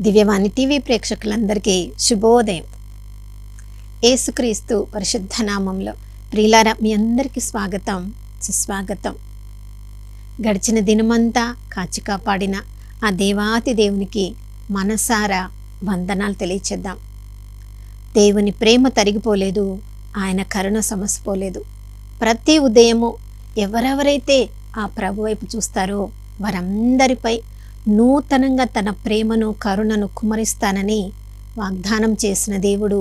దివ్యవాణి TV ప్రేక్షకులందరికీ శుభోదయం. యేసుక్రీస్తు పరిశుద్ధ నామంలో ప్రియులారా, మీ అందరికీ స్వాగతం, సుస్వాగతం. గడిచిన దినమంతా కాచి కాపాడిన ఆ దేవాతి దేవునికి మనసారా వందనాలు తెలియచేద్దాం. దేవుని ప్రేమ తరిగిపోలేదు, ఆయన కరుణ సమసిపోలేదు. ప్రతి ఉదయము ఎవరెవరైతే ఆ ప్రభు వైపు చూస్తారో వారందరిపై నూతనంగా తన ప్రేమను కరుణను కుమ్మరిస్తానని వాగ్దానం చేసిన దేవుడు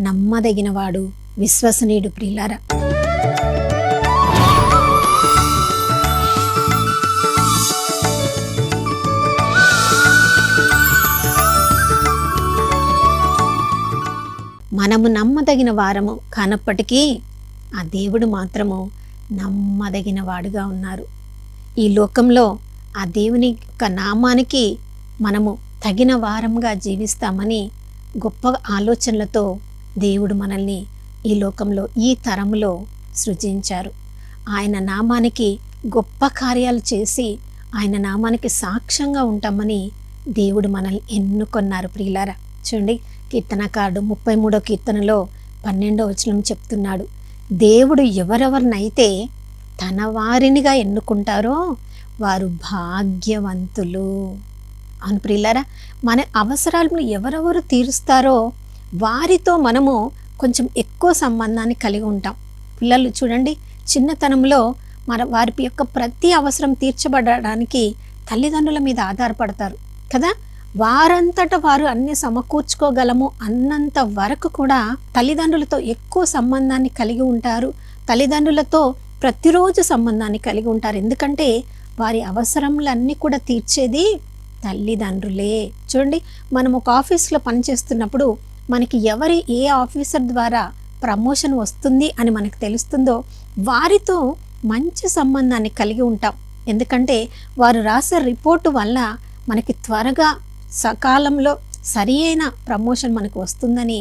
నమ్మదగినవాడు, విశ్వసనీయుడు. ప్రియులారా, మనము నమ్మదగిన వారము కానప్పటికీ ఆ దేవుడు మాత్రము నమ్మదగిన వాడుగా ఉన్నారు. ఈ లోకంలో ఆ దేవుని యొక్క నామానికి మనము తగిన వారంగా జీవిస్తామని గొప్ప ఆలోచనలతో దేవుడు మనల్ని ఈ లోకంలో ఈ తరంలో సృజించారు. ఆయన నామానికి గొప్ప కార్యాలు చేసి ఆయన నామానికి సాక్ష్యంగా ఉంటామని దేవుడు మనల్ని ఎన్నుకొన్నారు. ప్రియులారా, చూడండి, కీర్తనకారుడు 33వ కీర్తనలో 12వ వచనం చెప్తున్నాడు, దేవుడు ఎవరెవరినైతే తన వారినిగా ఎన్నుకుంటారో వారు భాగ్యవంతులు అని. ప్రియులారా, మన అవసరాలను ఎవరెవరు తీరుస్తారో వారితో మనము కొంచెం ఎక్కువ సంబంధాన్ని కలిగి ఉంటాం. పిల్లలు చూడండి, చిన్నతనంలో వారి యొక్క ప్రతి అవసరం తీర్చబడడానికి తల్లిదండ్రుల మీద ఆధారపడతారు కదా. వారంతట వారు అన్ని సమకూర్చుకోగలము అన్నంత వరకు కూడా తల్లిదండ్రులతో ఎక్కువ సంబంధాన్ని కలిగి ఉంటారు. తల్లిదండ్రులతో ప్రతిరోజు సంబంధాన్ని కలిగి ఉంటారు. ఎందుకంటే వారి అవసరములన్నీ కూడా తీర్చేది తల్లిదండ్రులే. చూడండి, మనం ఒక ఆఫీస్లో పనిచేస్తున్నప్పుడు మనకి ఏ ఆఫీసర్ ద్వారా ప్రమోషన్ వస్తుంది అని మనకు తెలుస్తుందో వారితో మంచి సంబంధాన్ని కలిగి ఉంటాం. ఎందుకంటే వారు రాసే రిపోర్టు వల్ల మనకి త్వరగా సకాలంలో సరి అయిన ప్రమోషన్ మనకు వస్తుందని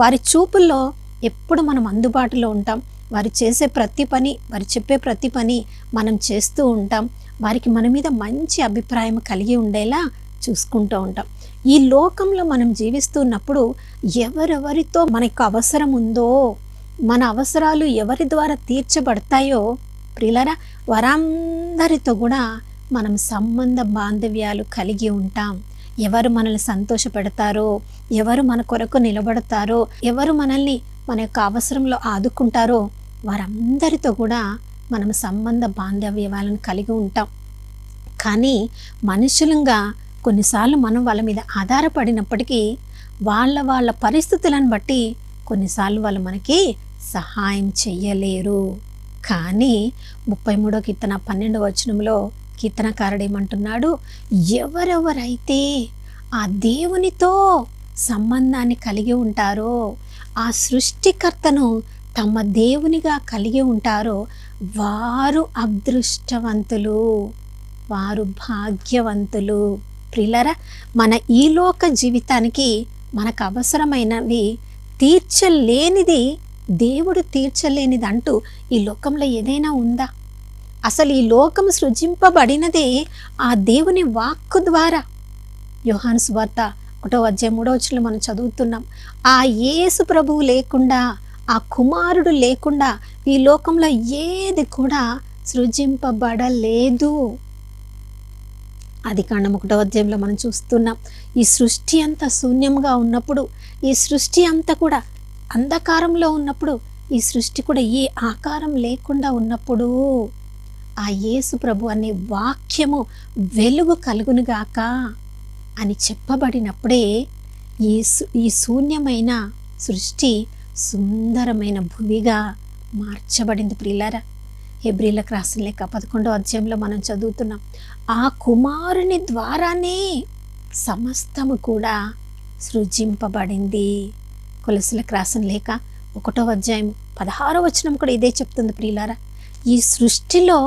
వారి చూపుల్లో ఎప్పుడు మనం అందుబాటులో ఉంటాం. వారు చేసే ప్రతి పని, వారు చెప్పే ప్రతి పని మనం చేస్తూ ఉంటాం. వారికి మన మీద మంచి అభిప్రాయం కలిగి ఉండేలా చూసుకుంటూ ఉంటాం. ఈ లోకంలో మనం జీవిస్తున్నప్పుడు ఎవరెవరితో మనకు అవసరం ఉందో, మన అవసరాలు ఎవరి ద్వారా తీర్చబడతాయో ప్రియులారా, వారందరితో కూడా మనం సంబంధ బాంధవ్యాలు కలిగి ఉంటాం. ఎవరు మనల్ని సంతోషపెడతారో, ఎవరు మన కొరకు నిలబడతారో, ఎవరు మనల్ని మన యొక్క అవసరంలో ఆదుకుంటారో వారందరితో కూడా మనం సంబంధ బాంధవ్యాలను కలిగి ఉంటాం. కానీ మనుషులంగా కొన్నిసార్లు మనం వాళ్ళ మీద ఆధారపడినప్పటికీ వాళ్ళ పరిస్థితులను బట్టి కొన్నిసార్లు వాళ్ళు మనకి సహాయం చెయ్యలేరు. కానీ 33వ కీర్తన 12వ వచనంలో కీర్తనకారుడు ఏమంటున్నాడు, ఎవరెవరైతే ఆ దేవునితో సంబంధాన్ని కలిగి ఉంటారో, ఆ సృష్టికర్తను తమ దేవునిగా కలిగి ఉంటారో వారు అదృష్టవంతులు, వారు భాగ్యవంతులు. ప్రియులారా, మన ఈ లోక జీవితానికి మనకు అవసరమైనవి తీర్చలేనిది, దేవుడు తీర్చలేనిది అంటూ ఈ లోకంలో ఏదైనా ఉందా? అసలు ఈ లోకం సృజింపబడినదే ఆ దేవుని వాక్కు ద్వారా. యోహాను సువార్త 1వ అధ్యాయం 3వ వచనంలో మనం చదువుతున్నాం, ఆ యేసు ప్రభువు లేకుండా, ఆ కుమారుడు లేకుండా ఈ లోకంలో ఏది కూడా సృజింపబడలేదు. ఆదికాండం 1వ అధ్యాయంలో మనం చూస్తున్నాం, ఈ సృష్టి అంతా శూన్యంగా ఉన్నప్పుడు, ఈ సృష్టి అంతా కూడా అంధకారంలో ఉన్నప్పుడు, ఈ సృష్టి కూడా ఏ ఆకారం లేకుండా ఉన్నప్పుడు ఆ యేసు ప్రభు అనే వాక్యము వెలుగు కలుగునుగాక అని చెప్పబడినప్పుడే ఈ శూన్యమైన సృష్టి సుందరమైన భూమిగా మార్చబడింది. ప్రియులారా, హెబ్రీలకు రాసిన లేఖ 11వ అధ్యాయంలో మనం చదువుతున్నాం, ఆ కుమారుని ద్వారానే సమస్తము కూడా సృజింపబడింది. కొలస్సీలకు రాసిన లేఖ 1వ అధ్యాయం 16వ వచనం కూడా ఇదే చెప్తుంది. ప్రియులారా, ఈ సృష్టిలో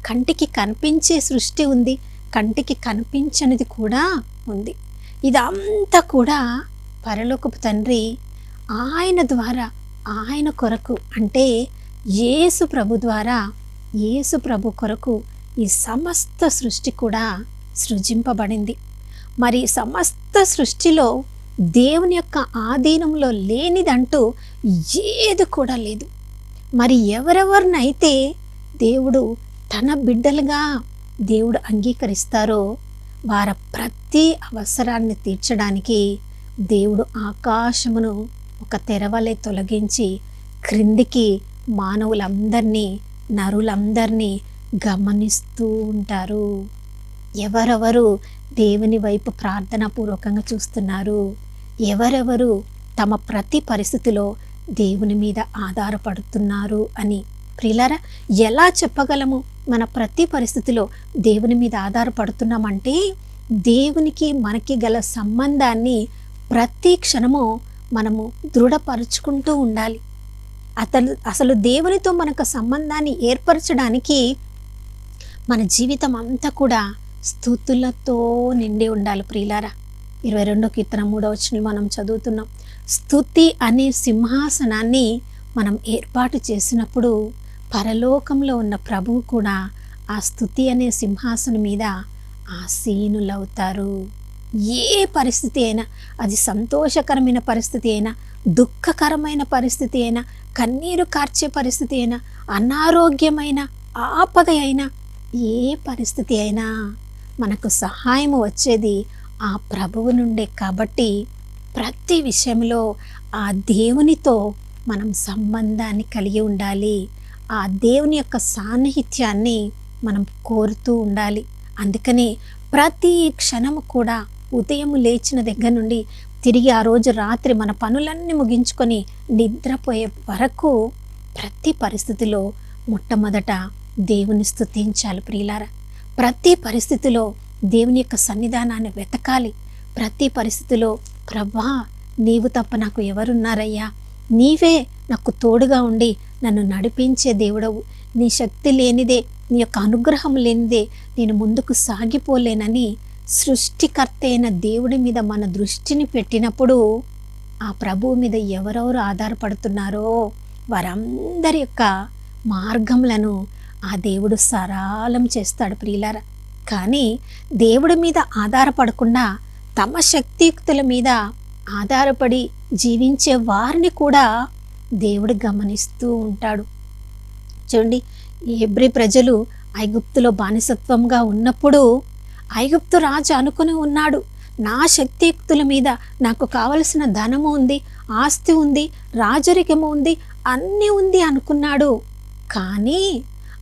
కంటికి కనిపించే సృష్టి ఉంది, కంటికి కనిపించనిది కూడా ఉంది. ఇదంతా కూడా పరలోకపు తండ్రి ఆయన ద్వారా, ఆయన కొరకు, అంటే యేసు ప్రభు ద్వారా, యేసు ప్రభు కొరకు ఈ సమస్త సృష్టి కూడా సృజింపబడింది. మరి సమస్త సృష్టిలో దేవుని యొక్క ఆధీనంలో లేనిదంటూ ఏది కూడా లేదు. మరి ఎవరెవరినైతే దేవుడు తన బిడ్డలుగా దేవుడు అంగీకరిస్తారో వారి ప్రతి అవసరాన్ని తీర్చడానికి దేవుడు ఆకాశమును ఒక తెరవలే తొలగించి క్రిందికి మానవులందరినీ, నరులందరినీ గమనిస్తూ ఉంటారు. ఎవరెవరు దేవుని వైపు ప్రార్థనాపూర్వకంగా చూస్తున్నారు, ఎవరెవరు తమ ప్రతి పరిస్థితిలో దేవుని మీద ఆధారపడుతున్నారు అని. ప్రియులారా, ఎలా చెప్పగలము మన ప్రతి పరిస్థితిలో దేవుని మీద ఆధారపడుతున్నామంటే దేవునికి మనకి గల సంబంధాన్ని ప్రతి క్షణము మనము దృఢపరుచుకుంటూ ఉండాలి. అసలు దేవునితో మనకు సంబంధాన్ని ఏర్పరచడానికి మన జీవితం అంతా కూడా స్తుతులతో నిండి ఉండాలి. ప్రియులారా, 22 కీర్తన 3వ వచనం మనం చదువుతున్నాం. స్తుతి అనే సింహాసనాన్ని మనం ఏర్పాటు చేసినప్పుడు పరలోకంలో ఉన్న ప్రభువు కూడా ఆ స్తుతి అనే సింహాసనం మీద ఆసీనులవుతారు. ఏ పరిస్థితి అయినా, అది సంతోషకరమైన పరిస్థితి అయినా, దుఃఖకరమైన పరిస్థితి అయినా, కన్నీరు కార్చే పరిస్థితి అయినా, అనారోగ్యమైన ఆపద అయినా, ఏ పరిస్థితి అయినా మనకు సహాయం వచ్చేది ఆ ప్రభువు నుండే. కాబట్టి ప్రతి విషయంలో ఆ దేవునితో మనం సంబంధాన్ని కలిగి ఉండాలి. ఆ దేవుని యొక్క సాన్నిహిత్యాన్ని మనం కోరుతూ ఉండాలి. అందుకని ప్రతి క్షణము కూడా ఉదయం లేచిన దగ్గర నుండి తిరిగి ఆ రోజు రాత్రి మన పనులన్నీ ముగించుకొని నిద్రపోయే వరకు ప్రతి పరిస్థితిలో మొట్టమొదట దేవుని స్తుతించాలి. ప్రియులారా, ప్రతి పరిస్థితిలో దేవుని యొక్క సన్నిధానాన్ని వెతకాలి. ప్రతి పరిస్థితిలో ప్రభా, నీవు తప్ప నాకు ఎవరున్నారయ్యా, నీవే నాకు తోడుగా ఉండి నన్ను నడిపించే దేవుడవు, నీ శక్తి లేనిదే, నీ యొక్క అనుగ్రహం లేనిదే నేను ముందుకు సాగిపోలేనని సృష్టికర్త అయిన దేవుడి మీద మన దృష్టిని పెట్టినప్పుడు ఆ ప్రభువు మీద ఎవరెవరు ఆధారపడుతున్నారో వారందరి యొక్క మార్గములను ఆ దేవుడు సరళం చేస్తాడు. ప్రియులారా, కానీ దేవుడి మీద ఆధారపడకుండా తమ శక్తియుక్తుల మీద ఆధారపడి జీవించే వారిని కూడా దేవుడు గమనిస్తూ ఉంటాడు. చూడండి, హెబ్రీ ప్రజలు ఐగుప్తులో బానిసత్వంగా ఉన్నప్పుడు ఐగుప్తు రాజు అనుకుని ఉన్నాడు, నా శక్తియుక్తుల మీద నాకు కావలసిన ధనము ఉంది, ఆస్తి ఉంది, రాజరికము ఉంది, అన్నీ ఉంది అనుకున్నాడు. కానీ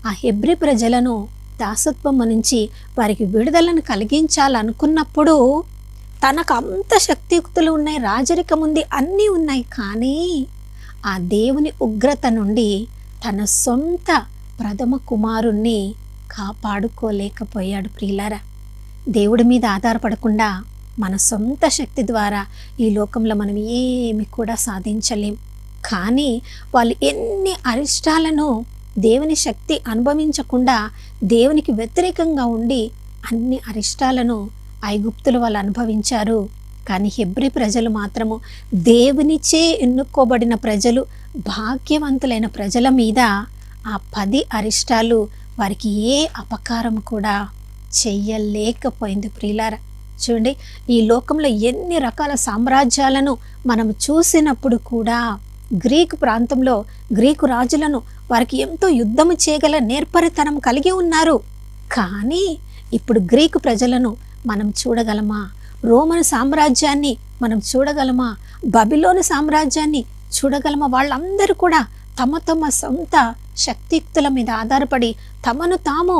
ఆ హెబ్రీ ప్రజలను దాసత్వం నుంచి వారికి విడుదలను కలిగించాలనుకున్నప్పుడు తనకు అంత శక్తియుక్తులు ఉన్నాయి, రాజరికం ఉంది, అన్నీ ఉన్నాయి. కానీ ఆ దేవుని ఉగ్రత నుండి తన సొంత ప్రథమ కుమారుణ్ణి కాపాడుకోలేకపోయాడు. ప్రియులారా, దేవుడి మీద ఆధారపడకుండా మన సొంత శక్తి ద్వారా ఈ లోకంలో మనం ఏమి కూడా సాధించలేం. కానీ వాళ్ళు ఎన్ని అరిష్టాలను దేవుని శక్తి అనుభవించకుండా దేవునికి వ్యతిరేకంగా ఉండి అన్ని అరిష్టాలను ఐగుప్తులు వాళ్ళు అనుభవించారు. కానీ హెబ్రీ ప్రజలు మాత్రము దేవునిచే ఎన్నుకోబడిన ప్రజలు, భాగ్యవంతులైన ప్రజల మీద ఆ 10 అరిష్టాలు వారికి ఏ అపకారం కూడా చెయ్యలేకపోయింది. ప్రియులారా, చూడండి, ఈ లోకంలో ఎన్ని రకాల సామ్రాజ్యాలను మనం చూసినప్పుడు కూడా గ్రీకు ప్రాంతంలో గ్రీకు రాజులను వారికి ఎంతో యుద్ధము చేయగల నేర్పరితనం కలిగి ఉన్నారు. కానీ ఇప్పుడు గ్రీకు ప్రజలను మనం చూడగలమా? రోమన్ సామ్రాజ్యాన్ని మనం చూడగలమా? బబిలోను సామ్రాజ్యాన్ని చూడగలమా? వాళ్ళందరూ కూడా తమ తమ సొంత శక్తియుక్తుల మీద ఆధారపడి తమను తాము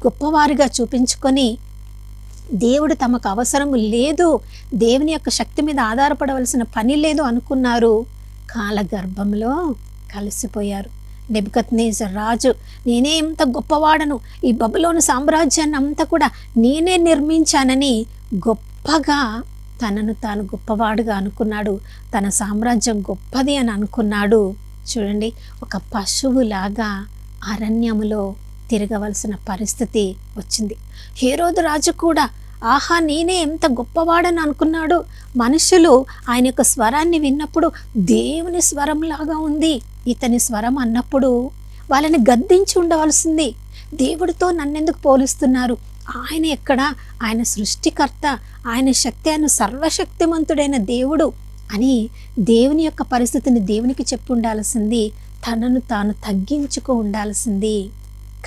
గొప్పవారిగా చూపించుకొని దేవుడు తమకు అవసరము లేదు, దేవుని యొక్క శక్తి మీద ఆధారపడవలసిన పని లేదు అనుకున్నారు. కాలగర్భంలో కలిసిపోయారు. నెబుకద్నెజర్ రాజు, నేనే ఎంత గొప్పవాడను, ఈ బబులోను సామ్రాజ్యాన్ని అంతా కూడా నేనే నిర్మించానని గొప్పగా తనను తాను గొప్పవాడుగా అనుకున్నాడు. తన సామ్రాజ్యం గొప్పది అని అనుకున్నాడు. చూడండి, ఒక పశువులాగా అరణ్యములో తిరగవలసిన పరిస్థితి వచ్చింది. హేరోదు రాజు కూడా ఆహా, నేనే ఎంత గొప్పవాడని అనుకున్నాడు. మనుషులు ఆయన యొక్క స్వరాన్ని విన్నప్పుడు దేవుని స్వరంలాగా ఉంది ఇతని స్వరం అన్నప్పుడు వాళ్ళని గద్దించి ఉండవలసింది. దేవుడితో నన్నెందుకు పోలుస్తున్నారు, ఆయన ఎక్కడ? ఆయన సృష్టికర్త, ఆయన శక్తి, ఆయన సర్వశక్తిమంతుడైన దేవుడు అని దేవుని యొక్క పరిస్థితిని దేవునికి చెప్పి ఉండాల్సింది, తనను తాను తగ్గించుకో ఉండాల్సింది.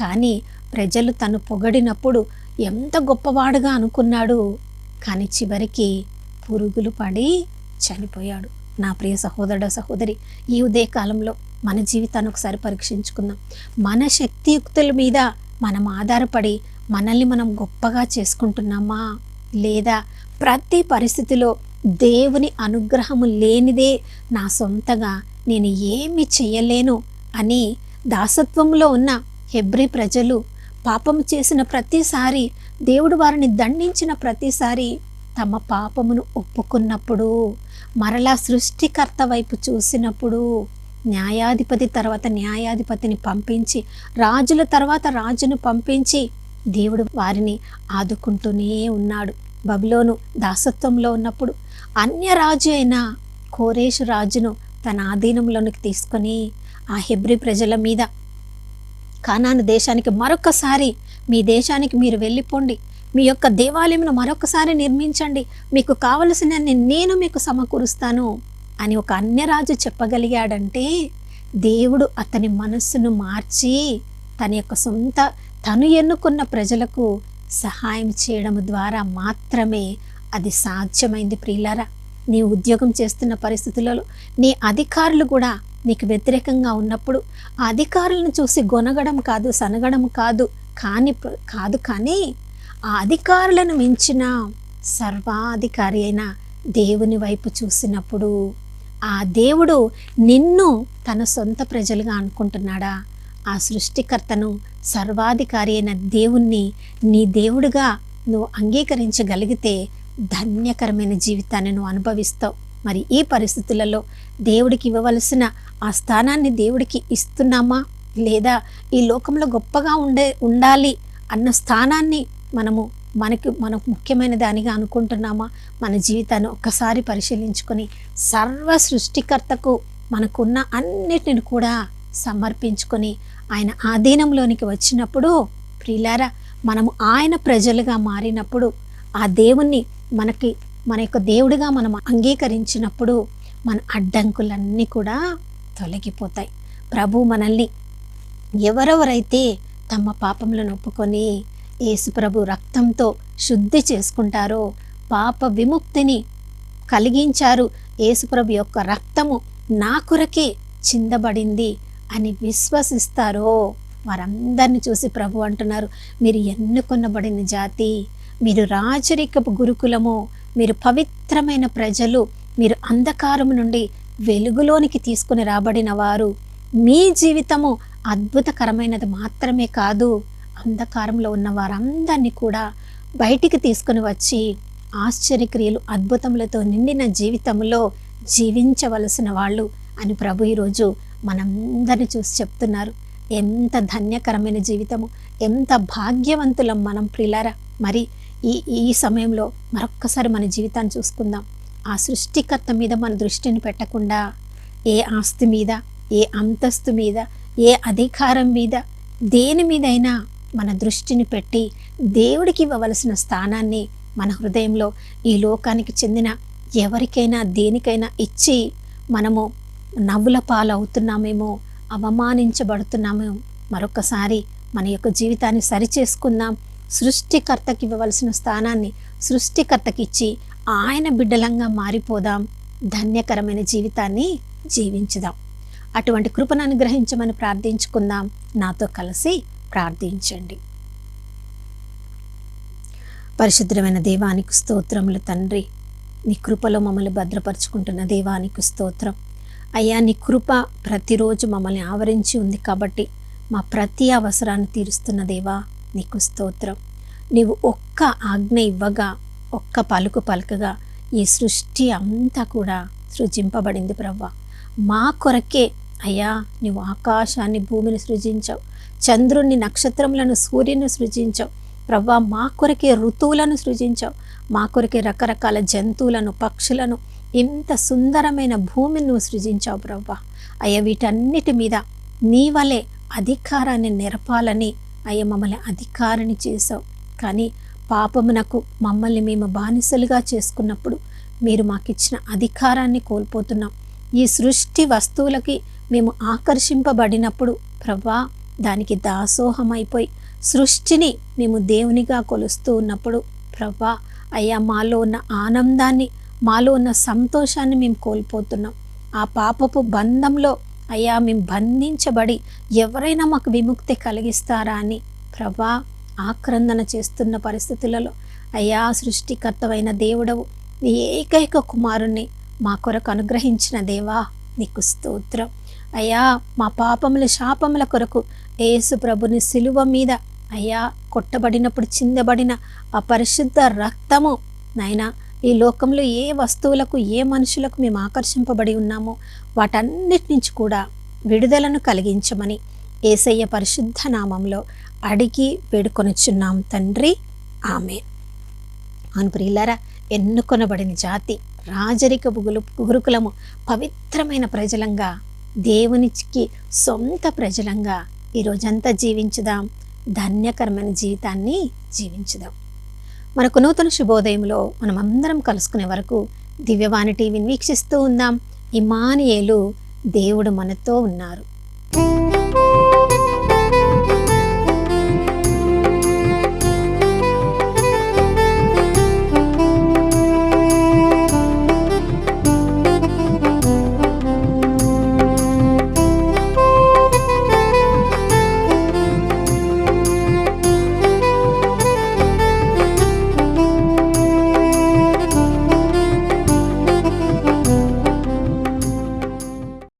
కానీ ప్రజలు తను పొగడినప్పుడు ఎంత గొప్పవాడుగా అనుకున్నాడు, కానీ చివరికి పురుగులు పడి చనిపోయాడు. నా ప్రియ సహోదరుడు సహోదరి, ఈ ఉదయకాలంలో మన జీవితాన్ని ఒకసారి పరీక్షించుకుందాం. మన శక్తియుక్తుల మీద మనం ఆధారపడి మనల్ని మనం గొప్పగా చేసుకుంటున్నామా? లేదా ప్రతి పరిస్థితిలో దేవుని అనుగ్రహము లేనిదే నా సొంతగా నేను ఏమి చేయలేను అని దాసత్వంలో ఉన్న హెబ్రీ ప్రజలు పాపము చేసిన ప్రతిసారి, దేవుడు వారిని దండించిన ప్రతిసారి తమ పాపమును ఒప్పుకున్నప్పుడు, మరలా సృష్టికర్త వైపు చూసినప్పుడు, న్యాయాధిపతి తర్వాత న్యాయాధిపతిని పంపించి, రాజుల తర్వాత రాజును పంపించి దేవుడు వారిని ఆదుకుంటూనే ఉన్నాడు. బబులోను దాసత్వంలో ఉన్నప్పుడు అన్యరాజు అయిన కోరేషు రాజును తన ఆధీనంలోనికి తీసుకొని ఆ హెబ్రీ ప్రజల మీద, కానాను దేశానికి మరొకసారి, మీ దేశానికి మీరు వెళ్ళిపోండి, మీ యొక్క దేవాలయంను మరొకసారి నిర్మించండి, మీకు కావలసిన నేను మీకు సమకూరుస్తాను అని ఒక అన్యరాజు చెప్పగలిగాడంటే, దేవుడు అతని మనస్సును మార్చి తన యొక్క తను ఎన్నుకున్న ప్రజలకు సహాయం చేయడం ద్వారా మాత్రమే అది సాధ్యమైంది. ప్రియులారా, నీ ఉద్యోగం చేస్తున్న పరిస్థితులలో నీ అధికారులు కూడా నీకు వ్యతిరేకంగా ఉన్నప్పుడు ఆ అధికారులను చూసి గొనగడం కాదు, సనగడం కాదు, కానీ ఆ అధికారులను మించిన సర్వాధికారి అయిన దేవుని వైపు చూసినప్పుడు ఆ దేవుడు నిన్ను తన సొంత ప్రజలుగా అనుకుంటున్నాడా? ఆ సృష్టికర్తను, సర్వాధికారి అయిన దేవుణ్ణి నీ దేవుడిగా నువ్వు అంగీకరించగలిగితే ధన్యకరమైన జీవితాన్ని నువ్వు అనుభవిస్తావు. మరి ఈ పరిస్థితులలో దేవుడికి ఇవ్వవలసిన ఆ స్థానాన్ని దేవుడికి ఇస్తున్నామా? లేదా ఈ లోకంలో గొప్పగా ఉండాలి అన్న స్థానాన్ని మనకు ముఖ్యమైన దానిగా అనుకుంటున్నామా? మన జీవితాన్ని ఒక్కసారి పరిశీలించుకొని సర్వ సృష్టికర్తకు మనకున్న అన్నిటిని కూడా సమర్పించుకొని ఆయన ఆధీనంలోనికి వచ్చినప్పుడు, ప్రియులారా, మనము ఆయన ప్రజలుగా మారినప్పుడు, ఆ దేవుణ్ణి మన యొక్క దేవుడిగా మనం అంగీకరించినప్పుడు మన అడ్డంకులన్నీ కూడా తొలగిపోతాయి. ప్రభు మనల్ని ఎవరెవరైతే తమ పాపములను ఒప్పుకొని యేసుప్రభు రక్తంతో శుద్ధి చేసుకుంటారో, పాప విముక్తిని కలిగించారు, యేసుప్రభు యొక్క రక్తము నా కొరకే చిందబడింది అని విశ్వసిస్తారో వారందరిని చూసి ప్రభు అంటున్నారు, మీరు ఎన్నుకొనబడిన జాతి, మీరు రాజరికపు గురుకులము, మీరు పవిత్రమైన ప్రజలు, మీరు అంధకారము నుండి వెలుగులోనికి తీసుకుని రాబడిన వారు. మీ జీవితము అద్భుతకరమైనది మాత్రమే కాదు, అంధకారంలో ఉన్న వారందరినీ కూడా బయటికి తీసుకుని వచ్చి ఆశ్చర్యక్రియలు, అద్భుతములతో నిండిన జీవితంలో జీవించవలసిన వాళ్ళు అని ప్రభు ఈరోజు మనందరినీ చూసి చెప్తున్నారు. ఎంత ధన్యకరమైన జీవితము, ఎంత భాగ్యవంతులం మనం ప్రియులారా. మరి ఈ సమయంలో మరొక్కసారి మన జీవితాన్ని చూసుకుందాం. ఆ సృష్టికర్త మీద మన దృష్టిని పెట్టకుండా ఏ ఆస్తి మీద, ఏ అంతస్తు మీద, ఏ అధికారం మీద, దేని మీదైనా మన దృష్టిని పెట్టి దేవుడికి ఇవ్వవలసిన స్థానాన్ని మన హృదయంలో ఈ లోకానికి చెందిన ఎవరికైనా దేనికైనా ఇచ్చి మనము నవ్వుల పాలవుతున్నామేమో, అవమానించబడుతున్నామేమో. మరొకసారి మన యొక్క జీవితాన్ని సరిచేసుకుందాం. సృష్టికర్తకి ఇవ్వవలసిన స్థానాన్ని సృష్టికర్తకి ఇచ్చి ఆయన బిడ్డలంగా మారిపోదాం. ధన్యకరమైన జీవితాన్ని జీవించుదాం. అటువంటి కృపను అనుగ్రహించమని ప్రార్థించుకుందాం. నాతో కలిసి ప్రార్థించండి. పరిశుద్ధమైన దేవానికి స్తోత్రములు తండ్రి, నీ కృపలో మమ్మల్ని భద్రపరుచుకుంటున్న దేవానికి స్తోత్రం. అయ్యా, నీ కృప ప్రతిరోజు మమ్మల్ని ఆవరించి ఉంది కాబట్టి మా ప్రతి అవసరాన్ని తీరుస్తున్న దేవా నీకు స్తోత్రం. నీవు ఒక్క ఆజ్ఞ ఇవ్వగా, ఒక్క పలుకు పలకగా ఈ సృష్టి అంతా కూడా సృజింపబడింది ప్రవ్వా. మా కొరకే అయ్యా నీవు ఆకాశాన్ని, భూమిని సృజించావు, చంద్రుణ్ణి, నక్షత్రములను, సూర్యుని సృజించావు ప్రవ్వా. మా కొరకే ఋతువులను సృజించావు, మా కొరకే రకరకాల జంతువులను, పక్షులను, ఇంత సుందరమైన భూమిని నువ్వు సృజించావు ప్రవ్వా. అయ్యా, వీటన్నిటి మీద నీ వలె అధికారాన్ని నెరపాలని అయ్యా మమ్మల్ని అధికారిని చేసావు. కానీ పాపమునకు మమ్మల్ని మేము బానిసలుగా చేసుకున్నప్పుడు మీరు మాకిచ్చిన అధికారాన్ని కోల్పోతున్నాం. ఈ సృష్టి వస్తువులకి మేము ఆకర్షింపబడినప్పుడు ప్రభా దానికి దాసోహమైపోయి సృష్టిని మేము దేవునిగా కొలుస్తూ ఉన్నప్పుడు ప్రభా అయ్యా మాలో ఉన్న ఆనందాన్ని, మాలో ఉన్న సంతోషాన్ని మేము కోల్పోతున్నాం. ఆ పాపపు బంధంలో అయ్యా మేము బంధించబడి ఎవరైనా మాకు విముక్తి కలిగిస్తారా అని ప్రభా ఆక్రందన చేస్తున్న పరిస్థితులలో అయ్యా సృష్టికర్తవైన దేవుడవు నీ ఏకైక కుమారుణ్ణి మా కొరకు అనుగ్రహించిన దేవా నీకు స్తోత్రం. అయ్యా మా పాపముల శాపముల కొరకు యేసు ప్రభుని సిలువ మీద అయ్యా కొట్టబడినప్పుడు చిందబడిన ఆ పరిశుద్ధ రక్తము నాయనా ఈ లోకంలో ఏ వస్తువులకు ఏ మనుషులకు మేము ఆకర్షింపబడి ఉన్నామో వాటన్నిటి నుంచి కూడా విడుదలను కలిగించమని యేసయ్య పరిశుద్ధ నామంలో అడిగి వేడుకొనుచున్నాం తండ్రి, ఆమేన్. అవును ప్రియులారా, ఎన్నుకొనబడిన జాతి, రాజరికపు గురుకులము, పవిత్రమైన ప్రజలంగా, దేవునికి సొంత ప్రజలంగా ఈరోజంతా జీవించుదాం. ధన్యకరమైన జీవితాన్ని జీవించుదాం. మనకు నూతన శుభోదయంలో మనం అందరం కలుసుకునే వరకు దివ్యవాణి టీవీని వీక్షిస్తూ ఉందాం. ఇమ్మానుయేలు, దేవుడు మనతో ఉన్నారు.